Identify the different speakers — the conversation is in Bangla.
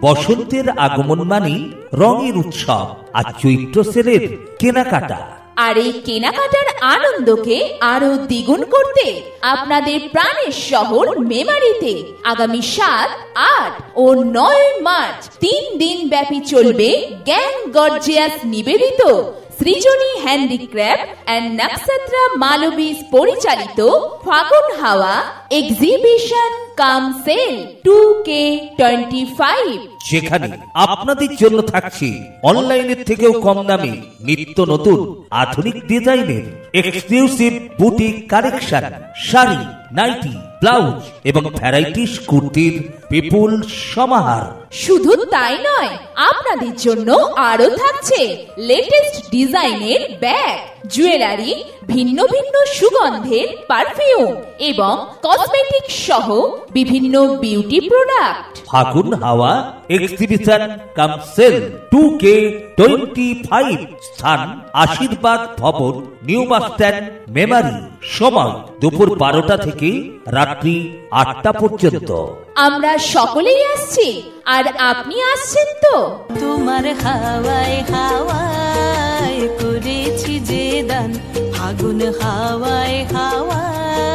Speaker 1: বসন্তের আগমন মানে রঙের উৎসব আর চৈত্র সেলের কেনাকাটা।
Speaker 2: আর এই কেনাকাটার আনন্দকে আরো দ্বিগুণ করতে আপনাদের প্রাণের শহর মেমারিতে আগামী 7, 8 ও 9 মার্চ 3 দিন ব্যাপী চলবে গ্যাং গর্জিয়াস নিবেদিত সৃজনী হ্যান্ডিক্রাফট অ্যান্ড নাকসাত্রা মালবিস পরিচালিত ফাগুন হাওয়া এক্সিবিশন কাম সেল 2K25,
Speaker 1: যেখানে আপনাদের জন্য থাকছে অনলাইনের থেকেও কম দামে নিত্য নতুন আধুনিক ডিজাইনের exclusive boutique collection, sari, nighty, blouse এবং ভ্যারাইটিস কুর্তির বিপুল সমাহার।
Speaker 2: শুধু তাই নয়, আপনাদের জন্য আরো থাকছে লেটেস্ট ডিজাইনের ব্যাগ, জুয়েলারি, ভিন্ন ভিন্ন সুগন্ধের পারফিউম এবং কসমেটিক সহ বিভিন্ন বিউটি প্রোডাক্ট।
Speaker 1: ফাগুন হাওয়া এক্সিবিশন কাম সেল 2K25, স্থান আশীর্বাদ ভবন, নিউ বাস স্ট্যান্ড, মেমারি। সময় দুপুর 12টা থেকে রাত্রি 8টা পর্যন্ত।
Speaker 2: আমরা সকলেই আসছি, আর আপনি আসছেন তো?
Speaker 3: তোমার হাওয়ায় হাওয়ায় করেছি যে দান, ফাগুন হাওয়ায় হাওয়ায়